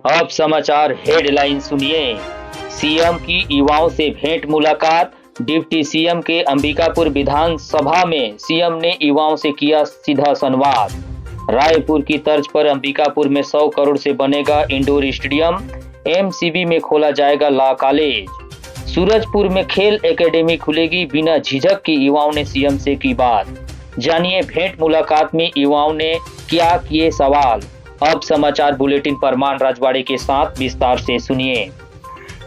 अब समाचार हेडलाइन सुनिए। सीएम की युवाओं से भेंट मुलाकात। डिप्टी सीएम के अंबिकापुर विधानसभा में सीएम ने युवाओं से किया सीधा संवाद। रायपुर की तर्ज पर अंबिकापुर में 100 करोड़ से बनेगा इंडोर स्टेडियम। एमसीबी में खोला जाएगा लॉ कॉलेज। सूरजपुर में खेल एकेडमी खुलेगी। बिना झिझक के युवाओं ने सीएम से की बात। जानिए भेंट मुलाकात में युवाओं ने क्या किए सवाल। अब समाचार बुलेटिन परमान राजवाड़े के साथ विस्तार से सुनिए।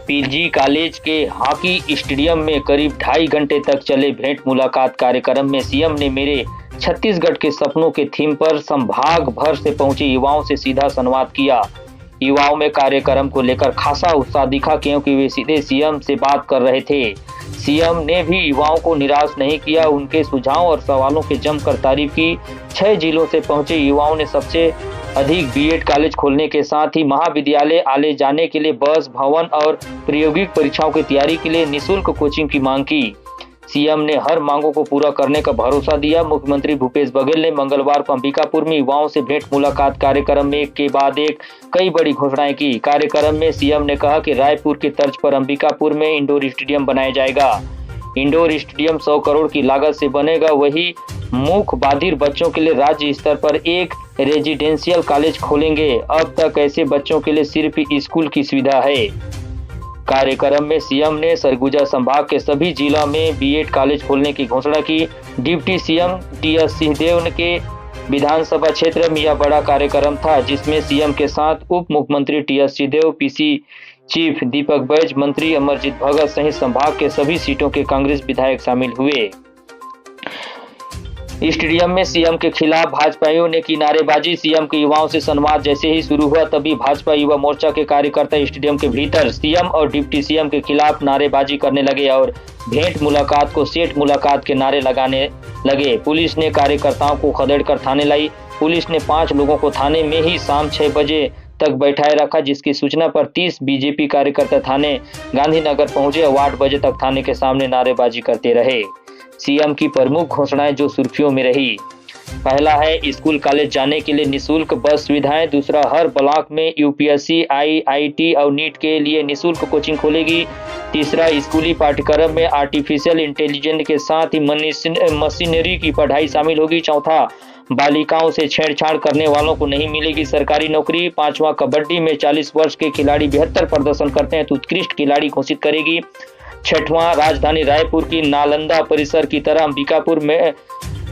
पीजी कॉलेज के हॉकी स्टेडियम में करीब 2.5 घंटे तक चले भेंट मुलाकात कार्यक्रम में सीएम ने मेरे छत्तीसगढ़ के सपनों के थीम पर संभाग भर से पहुंचे युवाओं से सीधा संवाद किया। युवाओं में कार्यक्रम को लेकर खासा उत्साह दिखा क्योंकि वे सीधे सीएम से बात कर रहे थे। सीएम ने भी युवाओं को निराश नहीं किया, उनके सुझाव और सवालों की जमकर तारीफ की। 6 जिलों से पहुंचे युवाओं ने सबसे अधिक बीएड कॉलेज खोलने के साथ ही महाविद्यालय आने जाने के लिए बस, भवन और प्रायोगिक परीक्षाओं की तैयारी के लिए निःशुल्क कोचिंग की मांग की। सीएम ने हर मांगों को पूरा करने का भरोसा दिया। मुख्यमंत्री भूपेश बघेल ने मंगलवार को अंबिकापुर में युवाओं से भेंट मुलाकात कार्यक्रम में एक के बाद एक कई बड़ी घोषणाएं की। कार्यक्रम में सीएम ने कहा कि रायपुर की तर्ज पर अंबिकापुर में इंडोर स्टेडियम बनाया जाएगा। इंडोर स्टेडियम 100 करोड़ की लागत से बनेगा। वही मूक बधिर बच्चों के लिए राज्य स्तर पर एक रेजिडेंशियल कॉलेज खोलेंगे। अब तक ऐसे बच्चों के लिए सिर्फ स्कूल की सुविधा है। कार्यक्रम में सीएम ने सरगुजा संभाग के सभी जिला में बीएड कॉलेज खोलने की घोषणा की। डिप्टी सीएम टीएस सिंहदेव के विधानसभा क्षेत्र में यह बड़ा कार्यक्रम था, जिसमें सीएम के साथ उप मुख्यमंत्री TS Singhdeo, PC chief Deepak Baij, मंत्री अमरजीत भगत सहित संभाग के सभी सीटों के कांग्रेस विधायक शामिल हुए। स्टेडियम में सीएम के खिलाफ भाजपाइयों ने की नारेबाजी। सीएम के युवाओं से संवाद जैसे ही शुरू हुआ तभी भाजपा युवा मोर्चा के कार्यकर्ता स्टेडियम के भीतर सीएम और डिप्टी सीएम के खिलाफ नारेबाजी करने लगे और भेंट मुलाकात को सेठ मुलाकात के नारे लगाने लगे। पुलिस ने कार्यकर्ताओं को खदेड़कर थाने लाई। पुलिस ने 5 लोगों को थाने में ही शाम 6 बजे तक बैठाए रखा, जिसकी सूचना पर 30 बीजेपी कार्यकर्ता थाने गांधीनगर पहुंचे और 8 बजे तक थाने के सामने नारेबाजी करते रहे। सीएम की प्रमुख घोषणाएं जो सुर्खियों में रही। पहला है स्कूल कॉलेज जाने के लिए निःशुल्क बस सुविधाएं। दूसरा, हर ब्लॉक में यूपीएससी, आईआईटी और नीट के लिए निःशुल्क कोचिंग खोलेगी। तीसरा, स्कूली पाठ्यक्रम में आर्टिफिशियल इंटेलिजेंस के साथ ही मशीनरी की पढ़ाई शामिल होगी। चौथा, बालिकाओं से छेड़छाड़ करने वालों को नहीं मिलेगी सरकारी नौकरी। 5वां, कबड्डी में 40 वर्ष के खिलाड़ी बेहतर प्रदर्शन करते हैं तो उत्कृष्ट खिलाड़ी घोषित करेगी। 6वां, राजधानी रायपुर की नालंदा परिसर की तरह अंबिकापुर में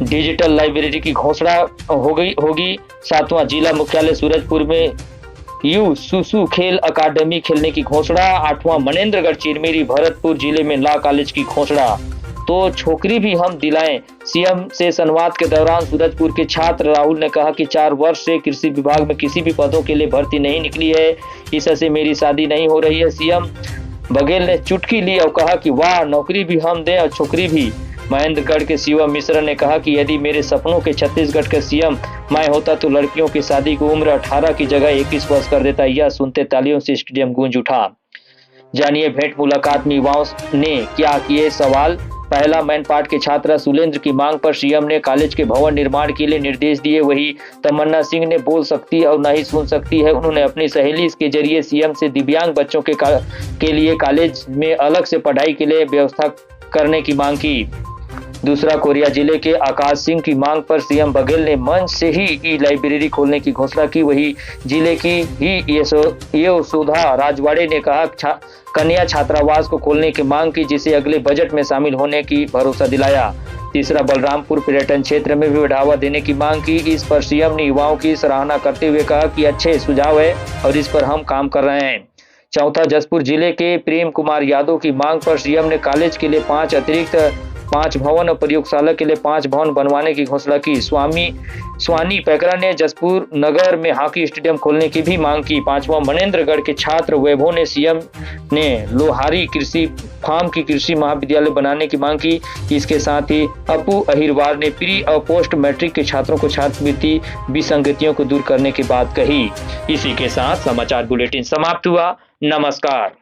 डिजिटल लाइब्रेरी की घोषणा होगी। 7वां, जिला मुख्यालय सूरजपुर में सुसु खेल अकादमी खेलने की घोषणा। 8वां, मनेन्द्रगढ़, चिरमिरी, भरतपुर जिले में लॉ कॉलेज की घोषणा। तो छोकरी भी हम दिलाएं। सीएम से संवाद के दौरान सूरजपुर के छात्र राहुल ने कहा कि 4 वर्ष से कृषि विभाग में किसी भी पदों के लिए भर्ती नहीं निकली है, इससे मेरी शादी नहीं हो रही है। सीएम बघेल ने चुटकी ली और कहा कि वाह, नौकरी भी हम दें और छोकरी भी। महेंद्रगढ़ के शिवम मिश्रा ने कहा कि यदि मेरे सपनों के छत्तीसगढ़ का सीएम मैं होता तो लड़कियों की शादी की उम्र 18 की जगह 21 वर्ष कर देता। यह सुनते तालियों से स्टेडियम गूंज उठा। जानिए भेंट मुलाकात में युवाओं ने क्या किए सवाल। पहला, मैनपाट के छात्रा सुलेंद्र की मांग पर सीएम ने कॉलेज के भवन निर्माण के लिए निर्देश दिए। वही तमन्ना सिंह ने बोल सकती है और नहीं सुन सकती है, उन्होंने अपनी सहेली के जरिए सीएम से दिव्यांग बच्चों के लिए कॉलेज में अलग से पढ़ाई के लिए व्यवस्था करने की मांग की। दूसरा, कोरिया जिले के आकाश सिंह की मांग पर सीएम बघेल ने मंच से ही ई लाइब्रेरी खोलने की घोषणा की। वही जिले की ही यशोधा राजवाड़े ने कहा कन्या छात्रावास को खोलने की मांग की, जिसे अगले बजट में शामिल होने की भरोसा दिलाया। तीसरा, बलरामपुर पर्यटन क्षेत्र में भी बढ़ावा देने की मांग की। इस पर सीएम ने युवाओं की सराहना करते हुए कहा कि अच्छे सुझाव है और इस पर हम काम कर रहे हैं। चौथा, जसपुर जिले के प्रेम कुमार यादव की मांग पर सीएम ने कॉलेज के लिए 5 अतिरिक्त 5 भवन और प्रयोगशाला के लिए 5 भवन बनवाने की घोषणा की। स्वानी पैकरा ने जसपुर नगर में हॉकी स्टेडियम खोलने की भी मांग की। 5वां, मनेन्द्रगढ़ के छात्र वैभव ने सीएम ने लोहारी कृषि फार्म की कृषि महाविद्यालय बनाने की मांग की। इसके साथ ही अपू अहिरवार ने प्री और पोस्ट मैट्रिक के छात्रों को छात्रवृत्ति विसंगतियों को दूर करने की बात कही। इसी के साथ समाचार बुलेटिन समाप्त हुआ। नमस्कार।